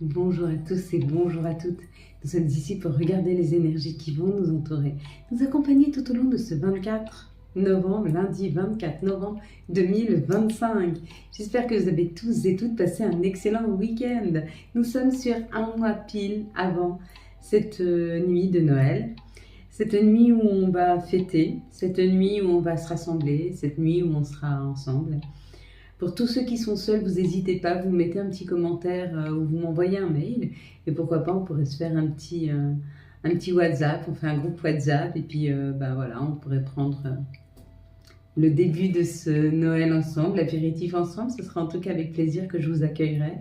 Bonjour à tous et bonjour à toutes. Nous sommes ici pour regarder les énergies qui vont nous entourer, nous accompagner tout au long de ce 24 novembre, lundi 24 novembre 2025. J'espère que vous avez tous et toutes passé un excellent week-end. Nous sommes sur un mois pile avant cette nuit de Noël. Cette nuit où on va fêter, cette nuit où on va se rassembler, cette nuit où on sera ensemble. Pour tous ceux qui sont seuls, vous n'hésitez pas, vous mettez un petit commentaire ou vous m'envoyez un mail. Et pourquoi pas, on pourrait se faire un petit WhatsApp, on fait un groupe WhatsApp. Et puis, voilà, on pourrait prendre le début de ce Noël ensemble, l'apéritif ensemble. Ce sera en tout cas avec plaisir que je vous accueillerai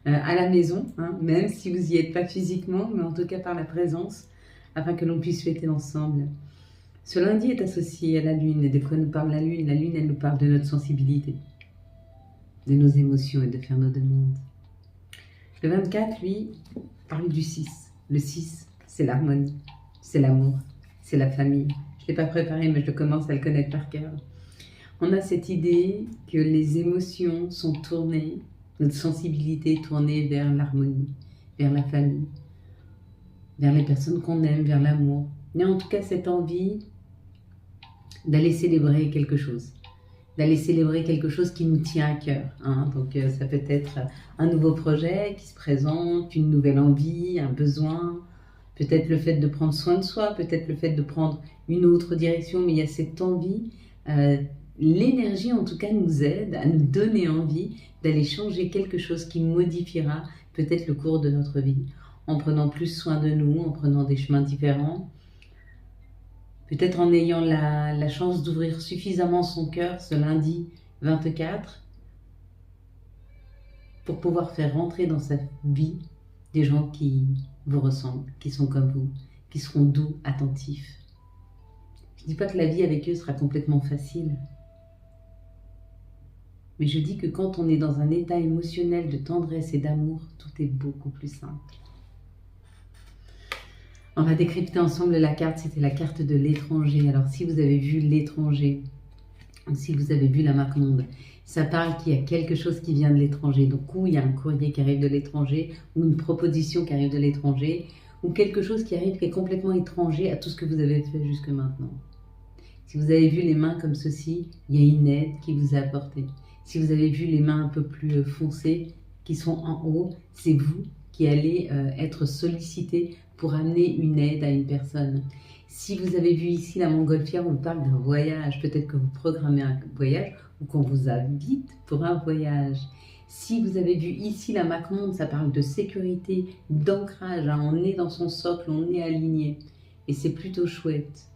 à la maison, hein, même si vous n'y êtes pas physiquement, mais en tout cas par la présence, afin que l'on puisse fêter ensemble. Ce lundi est associé à la Lune. Et de quoi nous parle la Lune? La Lune, elle nous parle de notre sensibilité, de nos émotions et de faire nos demandes. Le 24, lui, parle du 6. Le 6, c'est l'harmonie, c'est l'amour, c'est la famille. Je ne l'ai pas préparé, mais je commence à le connaître par cœur. On a cette idée que les émotions sont tournées, notre sensibilité est tournée vers l'harmonie, vers la famille, vers les personnes qu'on aime, vers l'amour. Il y a en tout cas cette envie d'aller célébrer quelque chose. D'aller célébrer quelque chose qui nous tient à cœur. Hein. Donc ça peut être un nouveau projet qui se présente, une nouvelle envie, un besoin, peut-être le fait de prendre soin de soi, peut-être le fait de prendre une autre direction, mais il y a cette envie. L'énergie en tout cas nous aide à nous donner envie d'aller changer quelque chose qui modifiera peut-être le cours de notre vie, en prenant plus soin de nous, en prenant des chemins différents. Peut-être en ayant la chance d'ouvrir suffisamment son cœur ce lundi 24 pour pouvoir faire rentrer dans sa vie des gens qui vous ressemblent, qui sont comme vous, qui seront doux, attentifs. Je ne dis pas que la vie avec eux sera complètement facile, mais je dis que quand on est dans un état émotionnel de tendresse et d'amour, tout est beaucoup plus simple. On va décrypter ensemble la carte, c'était la carte de l'étranger. Alors si vous avez vu l'étranger, si vous avez vu la marque monde, ça parle qu'il y a quelque chose qui vient de l'étranger. Donc ou il y a un courrier qui arrive de l'étranger, ou une proposition qui arrive de l'étranger, ou quelque chose qui arrive qui est complètement étranger à tout ce que vous avez fait jusque maintenant. Si vous avez vu les mains comme ceci, il y a une aide qui vous est apportée. Si vous avez vu les mains un peu plus foncées, qui sont en haut, c'est vous qui allez être sollicité pour amener une aide à une personne. Si vous avez vu ici la montgolfière, on vous parle d'un voyage. Peut-être que vous programmez un voyage ou qu'on vous invite pour un voyage. Si vous avez vu ici la marque monde, ça parle de sécurité, d'ancrage. Hein, on est dans son socle, on est aligné. Et c'est plutôt chouette.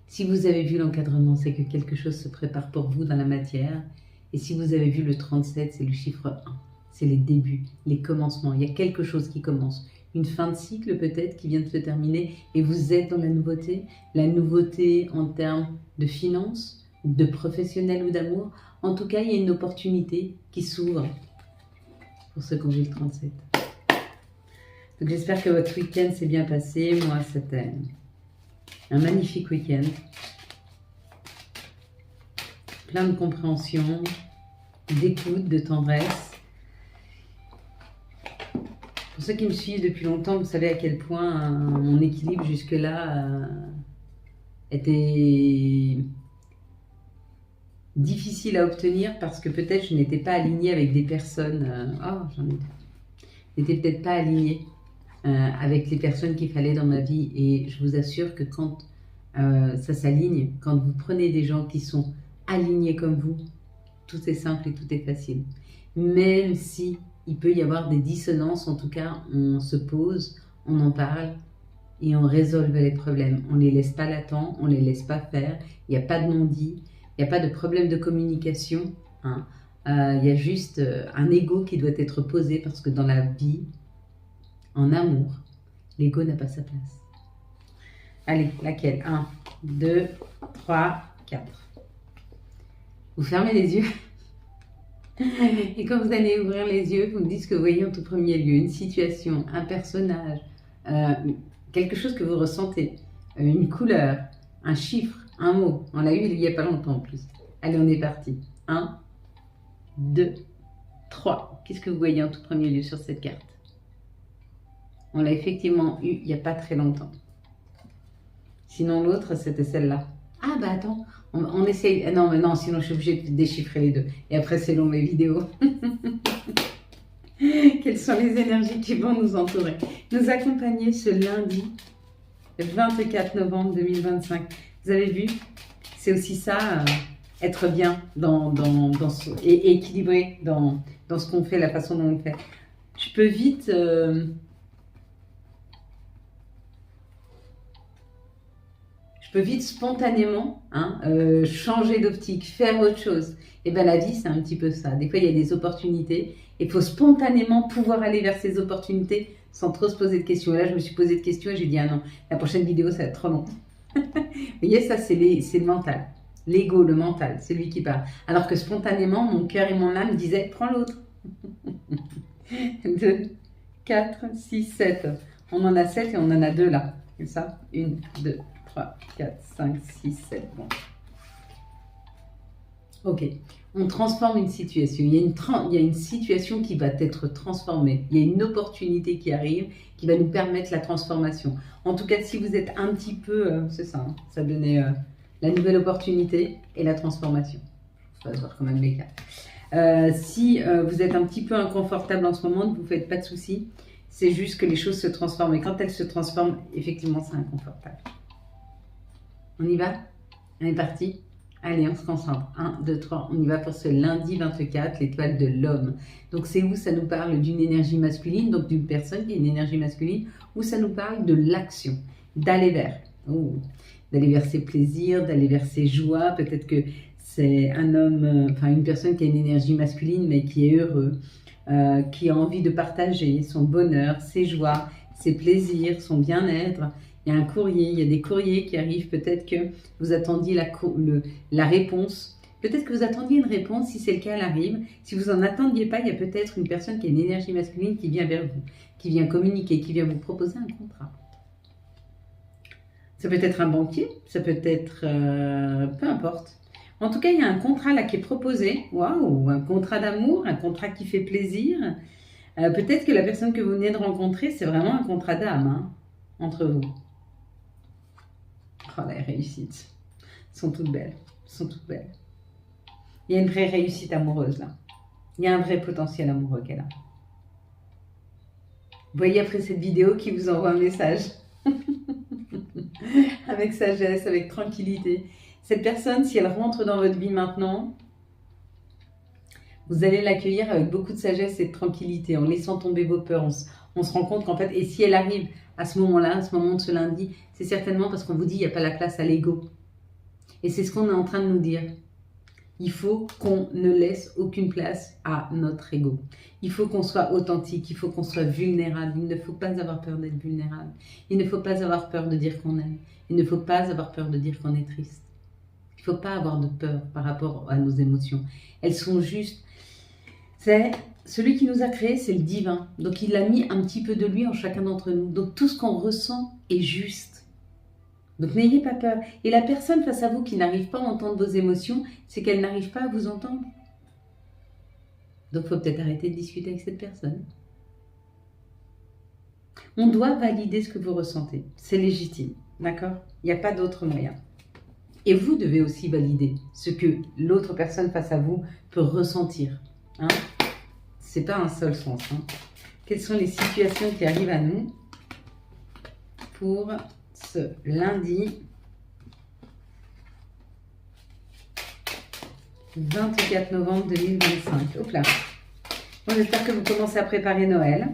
Si vous avez vu l'encadrement, c'est que quelque chose se prépare pour vous dans la matière. Et si vous avez vu le 37, c'est le chiffre 1. C'est les débuts, les commencements. Il y a quelque chose qui commence. Une fin de cycle peut-être qui vient de se terminer et vous êtes dans la nouveauté en termes de finances, de professionnel ou d'amour. En tout cas, il y a une opportunité qui s'ouvre pour ceux qui ont vu le 37. Donc j'espère que votre week-end s'est bien passé. Moi, c'était un magnifique week-end. Plein de compréhension, d'écoute, de tendresse. Pour ceux qui me suivent depuis longtemps, vous savez à quel point mon équilibre jusque-là était difficile à obtenir parce que peut-être je n'étais pas alignée avec des personnes. N'étais peut-être pas alignée avec les personnes qu'il fallait dans ma vie. Et je vous assure que quand ça s'aligne, quand vous prenez des gens qui sont alignés comme vous, tout est simple et tout est facile. Même si il peut y avoir des dissonances, en tout cas, on se pose, on en parle et on résolve les problèmes. On ne les laisse pas latents, on ne les laisse pas faire. Il n'y a pas de non-dit, il n'y a pas de problème de communication. Hein. Il y a juste un ego qui doit être posé parce que dans la vie, en amour, l'ego n'a pas sa place. Allez, laquelle? 1, 2, 3, 4. Vous fermez les yeux. Et quand vous allez ouvrir les yeux, vous me dites ce que vous voyez en tout premier lieu, une situation, un personnage, quelque chose que vous ressentez, une couleur, un chiffre, un mot. On l'a eu il n'y a pas longtemps en plus. Allez, on est parti. 1, 2, 3. Qu'est-ce que vous voyez en tout premier lieu sur cette carte? On l'a effectivement eu il n'y a pas très longtemps. Sinon, l'autre, c'était celle-là. Ah, bah attends, on essaye. Non, mais non, sinon je suis obligée de déchiffrer les deux. Et après, c'est long, mes vidéos. Quelles sont les énergies qui vont nous entourer, nous accompagner ce lundi 24 novembre 2025. Vous avez vu, c'est aussi ça, être bien et équilibré dans ce qu'on fait, la façon dont on le fait. Je peux vite... Je peux vite spontanément changer d'optique, faire autre chose. Et bien la vie, c'est un petit peu ça. Des fois, il y a des opportunités et il faut spontanément pouvoir aller vers ces opportunités sans trop se poser de questions. Et là, je me suis posé de questions et j'ai dit, ah non, la prochaine vidéo, ça va être trop long. Vous voyez, ça, c'est le mental. L'ego, le mental, c'est lui qui parle. Alors que spontanément, mon cœur et mon âme disaient, prends l'autre. 2, 4, 6, 7. On en a 7 et on en a 2 là. C'est ça? 1, 2, 3, 4, 5, 6, 7. Bon. Ok. On transforme une situation. Il y a une situation qui va être transformée. Il y a une opportunité qui arrive qui va nous permettre la transformation. En tout cas, si vous êtes un petit peu... c'est ça, hein, ça donnait la nouvelle opportunité et la transformation. Je vais voir quand même les cas. Si vous êtes un petit peu inconfortable en ce moment, ne vous faites pas de soucis. C'est juste que les choses se transforment. Et quand elles se transforment, effectivement, c'est inconfortable. On y va? On est parti? Allez, on se concentre. 1, 2, 3, on y va pour ce lundi 24, l'étoile de l'homme. Donc, c'est où ça nous parle d'une énergie masculine, donc d'une personne qui a une énergie masculine, ou ça nous parle de l'action, d'aller vers. D'aller vers ses plaisirs, d'aller vers ses joies. Peut-être que c'est un homme, enfin une personne qui a une énergie masculine, mais qui est heureux, qui a envie de partager son bonheur, ses joies, ses plaisirs, son bien-être. Il y a un courrier, il y a des courriers qui arrivent. Peut-être que vous attendiez la réponse. Peut-être que vous attendiez une réponse. Si c'est le cas, elle arrive. Si vous n'en attendiez pas, il y a peut-être une personne qui a une énergie masculine qui vient vers vous, qui vient communiquer, qui vient vous proposer un contrat. Ça peut être un banquier, ça peut être... peu importe. En tout cas, il y a un contrat là qui est proposé. Waouh, un contrat d'amour, un contrat qui fait plaisir. Peut-être que la personne que vous venez de rencontrer, c'est vraiment un contrat d'âme hein, entre vous. Oh, la réussite. Elles sont toutes belles. Elles sont toutes belles. Il y a une vraie réussite amoureuse là. Il y a un vrai potentiel amoureux qu'elle a. Vous voyez après cette vidéo qui vous envoie un message. Avec sagesse, avec tranquillité. Cette personne, si elle rentre dans votre vie maintenant, vous allez l'accueillir avec beaucoup de sagesse et de tranquillité, en laissant tomber vos peurs. On se rend compte qu'en fait, et si elle arrive à ce moment-là, à ce moment de ce lundi, c'est certainement parce qu'on vous dit qu'il n'y a pas la place à l'ego. Et c'est ce qu'on est en train de nous dire. Il faut qu'on ne laisse aucune place à notre ego. Il faut qu'on soit authentique, il faut qu'on soit vulnérable. Il ne faut pas avoir peur d'être vulnérable. Il ne faut pas avoir peur de dire qu'on aime. Il ne faut pas avoir peur de dire qu'on est triste. Il ne faut pas avoir de peur par rapport à nos émotions. Elles sont juste... C'est celui qui nous a créés, c'est le divin. Donc il a mis un petit peu de lui en chacun d'entre nous. Donc tout ce qu'on ressent est juste. Donc n'ayez pas peur. Et la personne face à vous qui n'arrive pas à entendre vos émotions, c'est qu'elle n'arrive pas à vous entendre. Donc il faut peut-être arrêter de discuter avec cette personne. On doit valider ce que vous ressentez. C'est légitime. D'accord? Il n'y a pas d'autre moyen. Et vous devez aussi valider ce que l'autre personne face à vous peut ressentir. Hein? C'est pas un seul sens. Hein? Quelles sont les situations qui arrivent à nous pour ce lundi 24 novembre 2025. Hop là. Bon, j'espère que vous commencez à préparer Noël.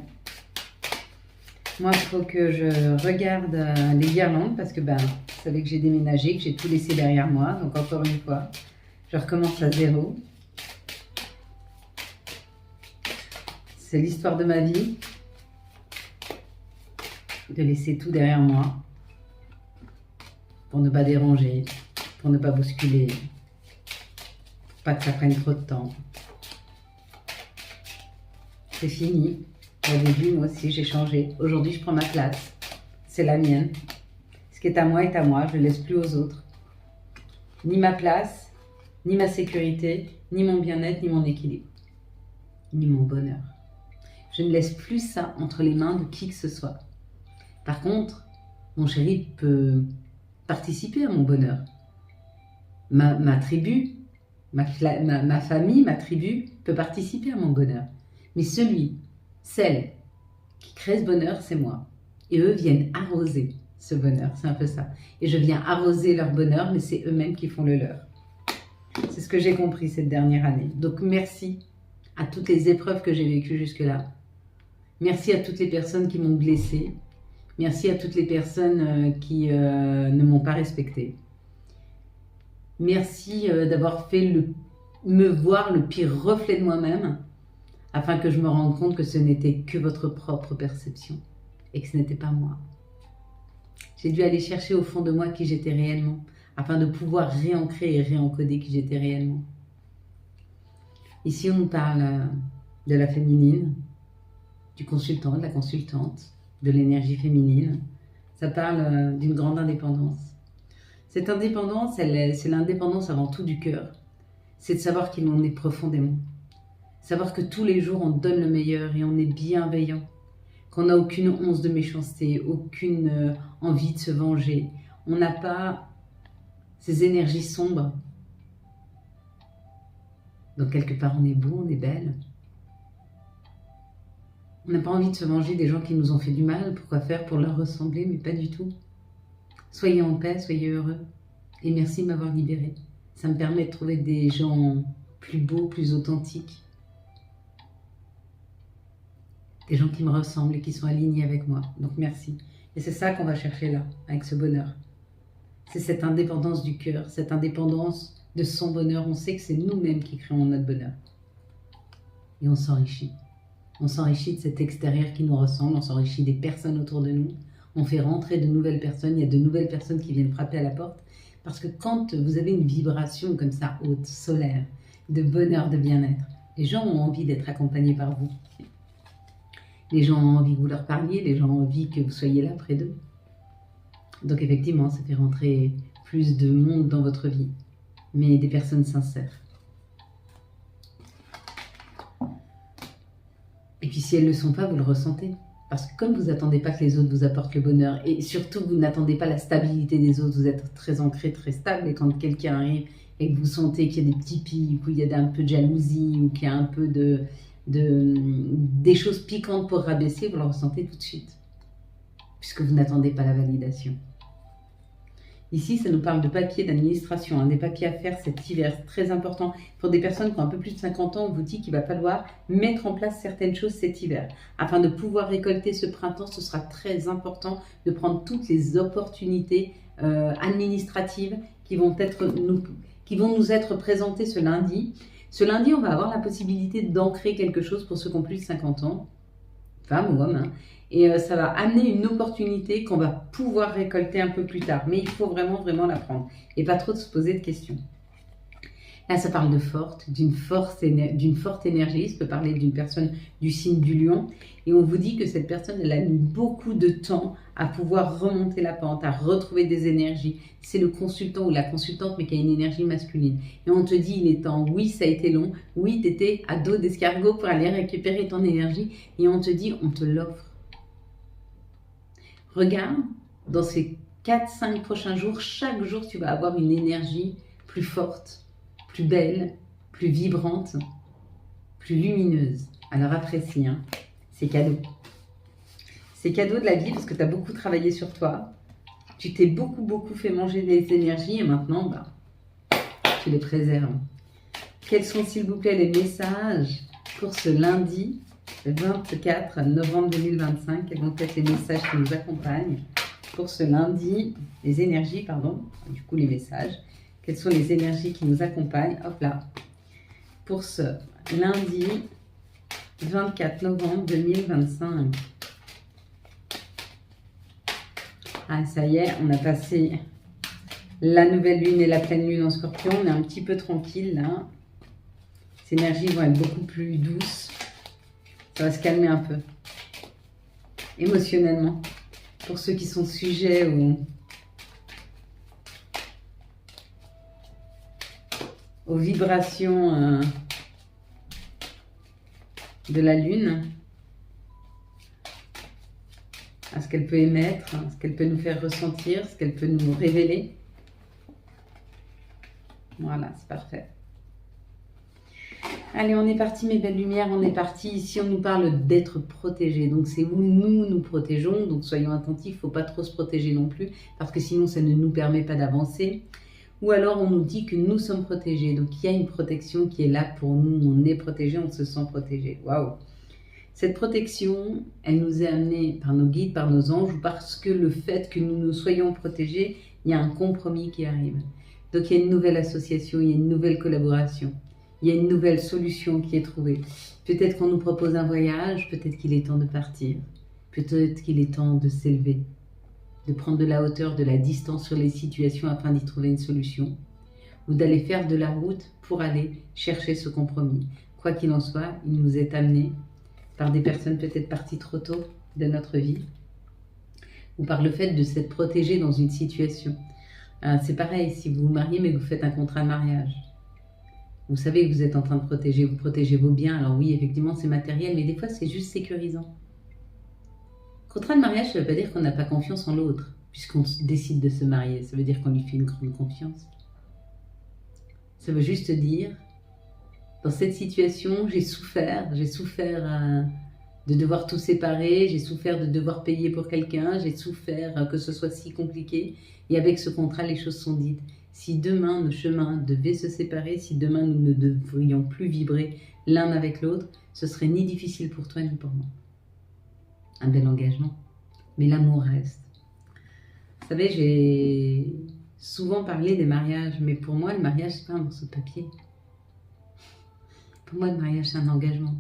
Moi, il faut que je regarde les guirlandes parce que vous savez que j'ai déménagé, que j'ai tout laissé derrière moi. Donc encore une fois, je recommence à zéro. C'est l'histoire de ma vie. De laisser tout derrière moi. Pour ne pas déranger, pour ne pas bousculer, pour pas que ça prenne trop de temps. C'est fini. Au début, moi aussi, j'ai changé. Aujourd'hui, je prends ma place. C'est la mienne. Ce qui est à moi est à moi. Je ne laisse plus aux autres. Ni ma place, ni ma sécurité, ni mon bien-être, ni mon équilibre. ni mon bonheur. Je ne laisse plus ça entre les mains de qui que ce soit. Par contre, mon chéri peut participer à mon bonheur. Ma tribu, ma famille, ma tribu peut participer à mon bonheur. Mais celle qui crée ce bonheur, c'est moi. Et eux viennent arroser ce bonheur, c'est un peu ça. Et je viens arroser leur bonheur, mais c'est eux-mêmes qui font le leur. C'est ce que j'ai compris cette dernière année. Donc merci à toutes les épreuves que j'ai vécues jusque-là. Merci à toutes les personnes qui m'ont blessée. Merci à toutes les personnes qui ne m'ont pas respectée. Merci d'avoir fait me voir le pire reflet de moi-même, afin que je me rende compte que ce n'était que votre propre perception et que ce n'était pas moi. J'ai dû aller chercher au fond de moi qui j'étais réellement, afin de pouvoir réancrer et réencoder qui j'étais réellement. Ici, on nous parle de la féminine, du consultant, de la consultante, de l'énergie féminine. Ça parle d'une grande indépendance. Cette indépendance, c'est l'indépendance avant tout du cœur. C'est de savoir qui l'on est profondément. Savoir que tous les jours, on donne le meilleur et on est bienveillant. Qu'on n'a aucune once de méchanceté, aucune envie de se venger. On n'a pas ces énergies sombres. Donc quelque part, on est beau, on est belle. On n'a pas envie de se venger des gens qui nous ont fait du mal. Pourquoi faire? Pour leur ressembler, mais pas du tout. Soyez en paix, soyez heureux. Et merci de m'avoir libérée. Ça me permet de trouver des gens plus beaux, plus authentiques. Des gens qui me ressemblent et qui sont alignés avec moi. Donc merci. Et c'est ça qu'on va chercher là, avec ce bonheur. C'est cette indépendance du cœur, cette indépendance de son bonheur. On sait que c'est nous-mêmes qui créons notre bonheur. Et on s'enrichit. On s'enrichit de cet extérieur qui nous ressemble, on s'enrichit des personnes autour de nous. On fait rentrer de nouvelles personnes, il y a de nouvelles personnes qui viennent frapper à la porte. Parce que quand vous avez une vibration comme ça, haute, solaire, de bonheur, de bien-être, les gens ont envie d'être accompagnés par vous. Les gens ont envie que vous leur parliez, les gens ont envie que vous soyez là près d'eux. Donc effectivement, ça fait rentrer plus de monde dans votre vie, mais des personnes sincères. Et puis si elles ne le sont pas, vous le ressentez. Parce que comme vous n'attendez pas que les autres vous apportent le bonheur, et surtout vous n'attendez pas la stabilité des autres, vous êtes très ancré, très stable, et quand quelqu'un arrive et que vous sentez qu'il y a des petits pics, ou il y a un peu de jalousie, ou qu'il y a un peu des choses piquantes pour rabaisser, vous le ressentez tout de suite. Puisque vous n'attendez pas la validation. Ici, ça nous parle de papiers d'administration, des papiers à faire cet hiver, très important. Pour des personnes qui ont un peu plus de 50 ans, on vous dit qu'il va falloir mettre en place certaines choses cet hiver. Afin de pouvoir récolter ce printemps, ce sera très important de prendre toutes les opportunités administratives qui vont nous être présentées ce lundi. Ce lundi, on va avoir la possibilité d'ancrer quelque chose pour ceux qui ont plus de 50 ans, femmes ou hommes, hein. Et ça va amener une opportunité qu'on va pouvoir récolter un peu plus tard. Mais il faut vraiment, vraiment la prendre. Et pas trop de se poser de questions. Là, ça parle d'une forte énergie. Ça peut parler d'une personne du signe du lion. Et on vous dit que cette personne, elle a mis beaucoup de temps à pouvoir remonter la pente, à retrouver des énergies. C'est le consultant ou la consultante, mais qui a une énergie masculine. Et on te dit, il est temps. Oui, ça a été long. Oui, tu étais à dos d'escargot pour aller récupérer ton énergie. Et on te dit, on te l'offre. Regarde, dans ces 4-5 prochains jours, chaque jour, tu vas avoir une énergie plus forte, plus belle, plus vibrante, plus lumineuse. Alors apprécie, hein. C'est cadeau. C'est cadeau de la vie parce que tu as beaucoup travaillé sur toi. Tu t'es beaucoup fait manger des énergies et maintenant, tu les préserves. Quels sont, s'il vous plaît, les messages pour ce lundi 24 novembre 2025, quels vont être les messages qui nous accompagnent pour ce lundi, les énergies, pardon, du coup les messages, quelles sont les énergies qui nous accompagnent, hop là, pour ce lundi 24 novembre 2025. Ah, ça y est, on a passé la nouvelle lune et la pleine lune en Scorpion, on est un petit peu tranquille là. Ces énergies vont être beaucoup plus douces. Ça va se calmer un peu, émotionnellement, pour ceux qui sont sujets aux vibrations de la Lune, à ce qu'elle peut émettre, ce qu'elle peut nous faire ressentir, ce qu'elle peut nous révéler. Voilà, c'est parfait. Allez, on est parti mes belles lumières, on est parti. Ici, on nous parle d'être protégé. Donc, c'est où nous protégeons. Donc, soyons attentifs, il ne faut pas trop se protéger non plus, parce que sinon, ça ne nous permet pas d'avancer. Ou alors, on nous dit que nous sommes protégés. Donc, il y a une protection qui est là pour nous. On est protégé, on se sent protégé. Waouh! Cette protection, elle nous est amenée par nos guides, par nos anges, ou parce que le fait que nous nous soyons protégés, il y a un compromis qui arrive. Donc, il y a une nouvelle association, il y a une nouvelle collaboration. Il y a une nouvelle solution qui est trouvée. Peut-être qu'on nous propose un voyage, peut-être qu'il est temps de partir. Peut-être qu'il est temps de s'élever, de prendre de la hauteur, de la distance sur les situations afin d'y trouver une solution. Ou d'aller faire de la route pour aller chercher ce compromis. Quoi qu'il en soit, il nous est amené par des personnes peut-être parties trop tôt de notre vie. Ou par le fait de s'être protégé dans une situation. C'est pareil, si vous vous mariez mais que vous faites un contrat de mariage. Vous savez que vous êtes en train de protéger, vous protégez vos biens. Alors oui, effectivement, c'est matériel, mais des fois, c'est juste sécurisant. Contrat de mariage, ça ne veut pas dire qu'on n'a pas confiance en l'autre, puisqu'on décide de se marier. Ça veut dire qu'on lui fait une grande confiance. Ça veut juste dire, dans cette situation, j'ai souffert de devoir tout séparer, j'ai souffert de devoir payer pour quelqu'un, j'ai souffert que ce soit si compliqué. Et avec ce contrat, les choses sont dites. Si demain nos chemins devaient se séparer, si demain nous ne devrions plus vibrer l'un avec l'autre, ce serait ni difficile pour toi ni pour moi. Un bel engagement, mais l'amour reste. Vous savez, j'ai souvent parlé des mariages, mais pour moi, le mariage, c'est pas un morceau de papier. Pour moi, le mariage, c'est un engagement.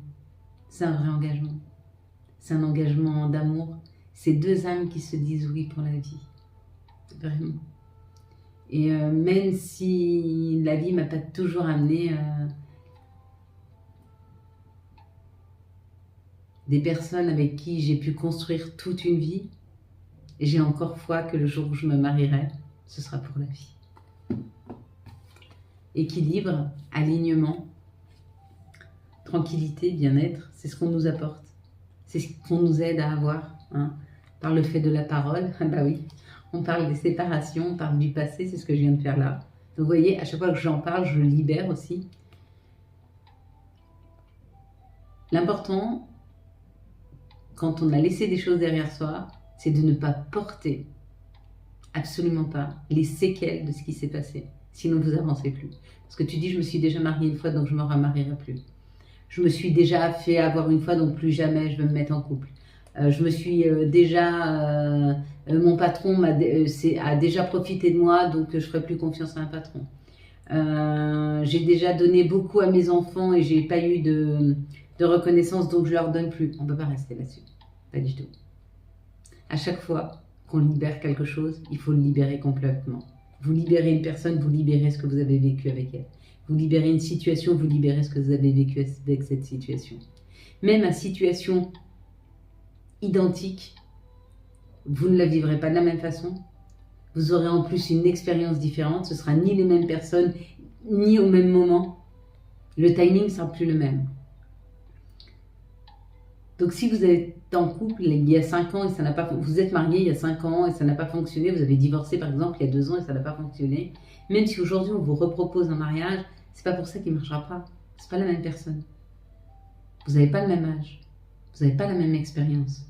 C'est un vrai engagement. C'est un engagement d'amour. C'est deux âmes qui se disent oui pour la vie. Vraiment. Et même si la vie ne m'a pas toujours amené des personnes avec qui j'ai pu construire toute une vie, j'ai encore foi que le jour où je me marierai, ce sera pour la vie. Équilibre, alignement, tranquillité, bien-être, c'est ce qu'on nous apporte. C'est ce qu'on nous aide à avoir, hein, par le fait de la parole. Bah oui. On parle des séparations, on parle du passé, c'est ce que je viens de faire là. Donc vous voyez, à chaque fois que j'en parle, je libère aussi. L'important, quand on a laissé des choses derrière soi, c'est de ne pas porter, absolument pas, les séquelles de ce qui s'est passé. Sinon, vous n'avancez plus. Parce que tu dis, je me suis déjà mariée une fois, donc je ne me remarierai plus. Je me suis déjà fait avoir une fois, donc plus jamais je veux me mettre en couple. Je me suis mon patron a déjà profité de moi, donc je ne ferai plus confiance à un patron. J'ai déjà donné beaucoup à mes enfants et j'ai pas eu de reconnaissance, donc je leur donne plus. On ne peut pas rester là-dessus, pas du tout. À chaque fois qu'on libère quelque chose, il faut le libérer complètement. Vous libérez une personne, vous libérez ce que vous avez vécu avec elle. Vous libérez une situation, vous libérez ce que vous avez vécu avec cette situation. Même à situation identique, vous ne la vivrez pas de la même façon. Vous aurez en plus une expérience différente. Ce ne sera ni les mêmes personnes, ni au même moment. Le timing ne sera plus le même. Donc si vous êtes en couple il y a 5 ans et ça n'a pas, vous êtes marié il y a 5 ans et ça n'a pas fonctionné, vous avez divorcé par exemple il y a 2 ans et ça n'a pas fonctionné, même si aujourd'hui on vous repropose un mariage, c'est pas pour ça qu'il ne marchera pas. C'est pas la même personne. Vous n'avez pas le même âge. Vous n'avez pas la même expérience.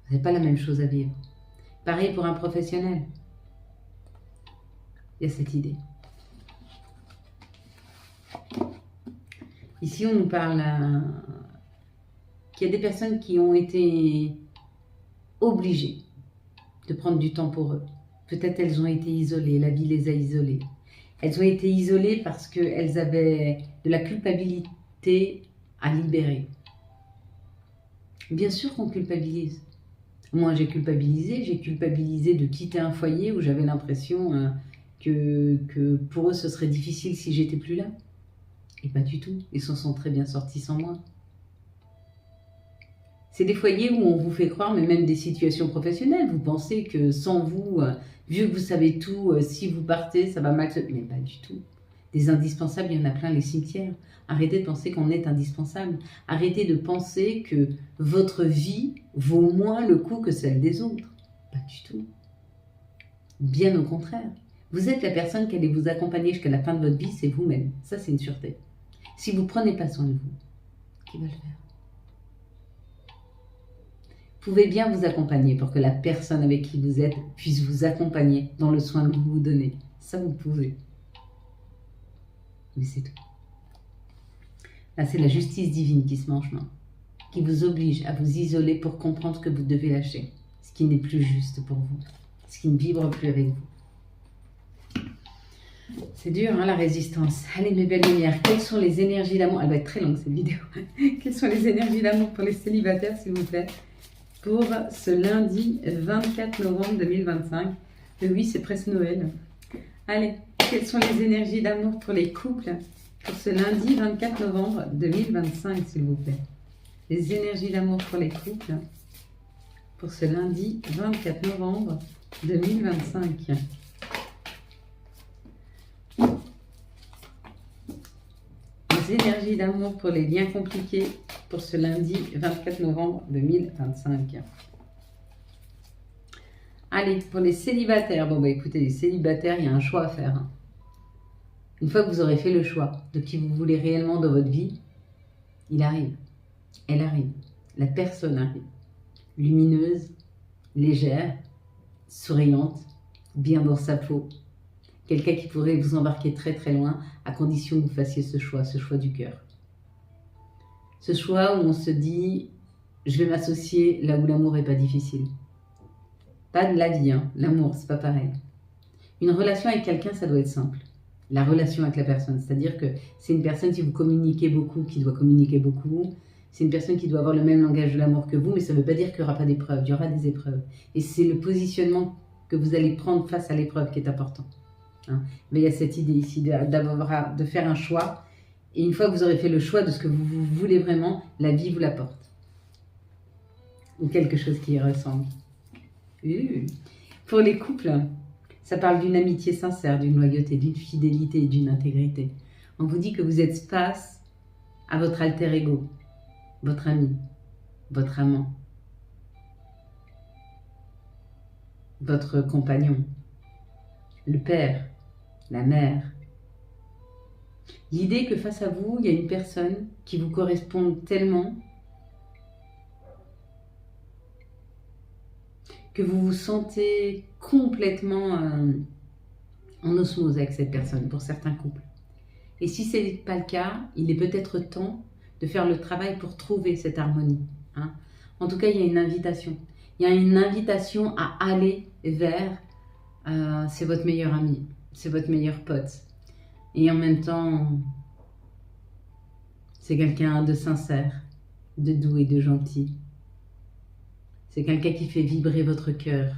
Vous n'avez pas la même chose à vivre. Pareil pour un professionnel. Il y a cette idée. Ici, on nous parle qu'il y a des personnes qui ont été obligées de prendre du temps pour eux. Peut-être elles ont été isolées, la vie les a isolées. Elles ont été isolées parce qu'elles avaient de la culpabilité à libérer. Bien sûr qu'on culpabilise. Moi, j'ai culpabilisé de quitter un foyer où j'avais l'impression que pour eux, ce serait difficile si j'étais plus là. Et pas du tout. Ils s'en sont très bien sortis sans moi. C'est des foyers où on vous fait croire, mais même des situations professionnelles. Vous pensez que sans vous, vu que vous savez tout, si vous partez, ça va mal se... Mais pas du tout. Des indispensables, il y en a plein les cimetières. Arrêtez de penser qu'on est indispensable. Arrêtez de penser que votre vie vaut moins le coup que celle des autres. Pas du tout. Bien au contraire. Vous êtes la personne qui allait vous accompagner jusqu'à la fin de votre vie, c'est vous-même. Ça, c'est une sûreté. Si vous ne prenez pas soin de vous, qui va le faire? Vous pouvez bien vous accompagner pour que la personne avec qui vous êtes puisse vous accompagner dans le soin que vous vous donnez. Ça, vous pouvez. Mais c'est tout. Là, c'est la justice divine qui se met en chemin, qui vous oblige à vous isoler pour comprendre que vous devez lâcher, ce qui n'est plus juste pour vous, ce qui ne vibre plus avec vous. C'est dur, hein, la résistance. Allez, mes belles lumières, quelles sont les énergies d'amour? Elle va être très longue, cette vidéo. Quelles sont les énergies d'amour pour les célibataires, s'il vous plaît, pour ce lundi 24 novembre 2025. Oui, c'est presque Noël. Allez, quelles sont les énergies d'amour pour les couples pour ce lundi 24 novembre 2025, s'il vous plaît? Les énergies d'amour pour les couples pour ce lundi 24 novembre 2025. Les énergies d'amour pour les liens compliqués pour ce lundi 24 novembre 2025. Allez, pour les célibataires. Bon, bah écoutez, les célibataires, il y a un choix à faire. Hein. Une fois que vous aurez fait le choix de qui vous voulez réellement dans votre vie, il arrive. Elle arrive. La personne arrive. Lumineuse, légère, souriante, bien dans sa peau. Quelqu'un qui pourrait vous embarquer très très loin, à condition que vous fassiez ce choix du cœur. Ce choix où on se dit, je vais m'associer là où l'amour n'est pas difficile. Pas de la vie, hein. L'amour, c'est pas pareil. Une relation avec quelqu'un, ça doit être simple. La relation avec la personne, c'est-à-dire que c'est une personne, si vous communiquez beaucoup, qui doit communiquer beaucoup. C'est une personne qui doit avoir le même langage de l'amour que vous, mais ça ne veut pas dire qu'il n'y aura pas d'épreuves, il y aura des épreuves. Et c'est le positionnement que vous allez prendre face à l'épreuve qui est important. Hein. Mais il y a cette idée ici de faire un choix. Et une fois que vous aurez fait le choix de ce que vous voulez vraiment, la vie vous l'apporte. Ou quelque chose qui y ressemble. Pour les couples, ça parle d'une amitié sincère, d'une loyauté, d'une fidélité et d'une intégrité. On vous dit que vous êtes face à votre alter ego, votre ami, votre amant, votre compagnon, le père, la mère. L'idée que face à vous, il y a une personne qui vous correspond tellement que vous vous sentez complètement en osmose avec cette personne, pour certains couples. Et si ce n'est pas le cas, il est peut-être temps de faire le travail pour trouver cette harmonie. Hein. En tout cas, il y a une invitation. Il y a une invitation à aller vers, c'est votre meilleur ami, c'est votre meilleur pote. Et en même temps, c'est quelqu'un de sincère, de doux et de gentil. C'est quelqu'un qui fait vibrer votre cœur,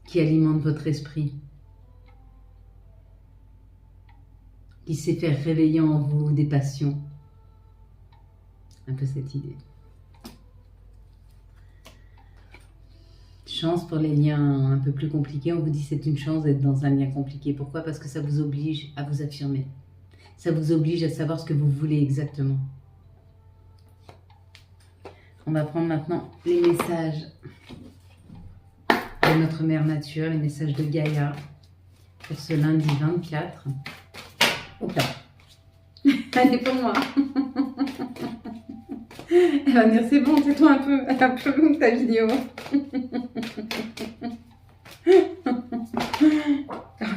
qui alimente votre esprit, qui sait faire réveiller en vous des passions. Un peu cette idée. Chance pour les liens un peu plus compliqués. On vous dit c'est une chance d'être dans un lien compliqué. Pourquoi? Parce que ça vous oblige à vous affirmer. Ça vous oblige à savoir ce que vous voulez exactement. On va prendre maintenant les messages de notre mère nature, les messages de Gaïa pour ce lundi 24. Hop là. Elle est pour moi. Elle va dire c'est bon, c'est toi un peu longue ta vidéo.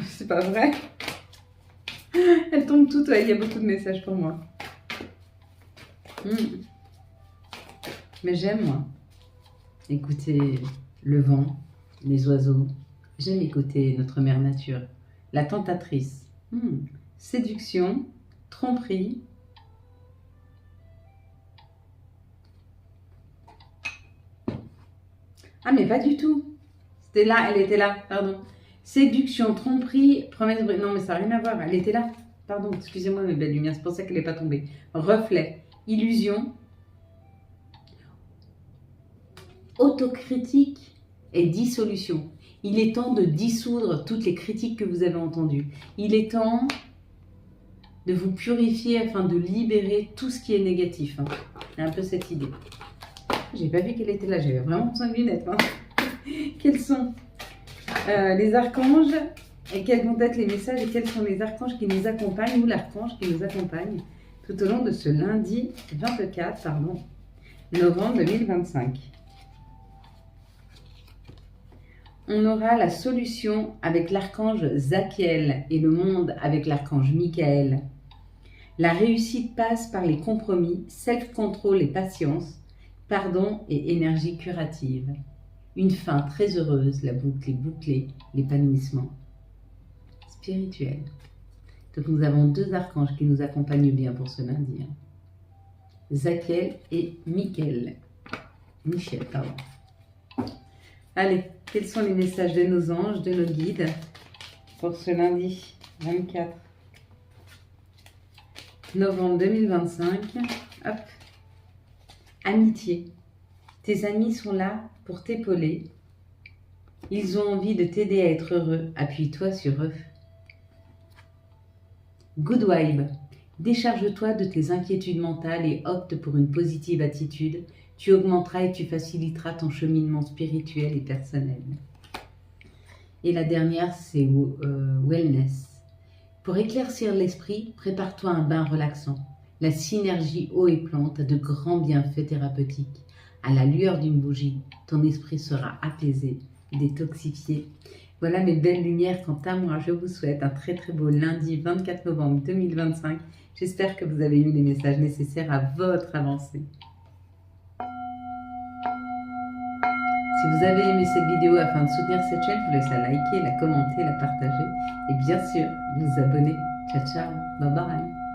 C'est pas vrai. Elle tombe toute, ouais, il y a beaucoup de messages pour moi. Mais j'aime, moi, écouter le vent, les oiseaux. J'aime écouter notre mère nature, la tentatrice. Séduction, tromperie. Ah, mais pas du tout. C'était là, elle était là, pardon. Séduction, tromperie, promesse... Non, mais ça n'a rien à voir, elle était là. Pardon, excusez-moi mes belles lumières, c'est pour ça qu'elle n'est pas tombée. Reflet, illusion, autocritique et dissolution. Il est temps de dissoudre toutes les critiques que vous avez entendues. Il est temps de vous purifier afin de libérer tout ce qui est négatif. Hein. C'est un peu cette idée. J'ai pas vu qu'elle était là, j'avais vraiment besoin de lunettes. Hein. Quels sont les archanges et quels vont être les messages et quels sont les archanges qui nous accompagnent ou l'archange qui nous accompagne tout au long de ce lundi 24 novembre 2025. On aura la solution avec l'archange Zachiel et le monde avec l'archange Michael. La réussite passe par les compromis, self-control et patience, pardon et énergie curative. Une fin très heureuse, la boucle est bouclée, l'épanouissement spirituel. Donc nous avons deux archanges qui nous accompagnent bien pour ce lundi. Hein. Zachiel et Michel, pardon. Allez, quels sont les messages de nos anges, de nos guides pour ce lundi 24 novembre 2025. Hop. Amitié. Tes amis sont là pour t'épauler. Ils ont envie de t'aider à être heureux. Appuie-toi sur eux. Good vibe. Décharge-toi de tes inquiétudes mentales et opte pour une positive attitude. Tu augmenteras et tu faciliteras ton cheminement spirituel et personnel. Et la dernière, c'est wellness. Pour éclaircir l'esprit, prépare-toi un bain relaxant. La synergie eau et plante a de grands bienfaits thérapeutiques. À la lueur d'une bougie, ton esprit sera apaisé, détoxifié. Voilà mes belles lumières. Quant à moi, je vous souhaite un très très beau lundi 24 novembre 2025. J'espère que vous avez eu les messages nécessaires à votre avancée. Si vous avez aimé cette vidéo, afin de soutenir cette chaîne, je vous laisse la liker, la commenter, la partager et bien sûr vous abonner. Ciao ciao, bye bye.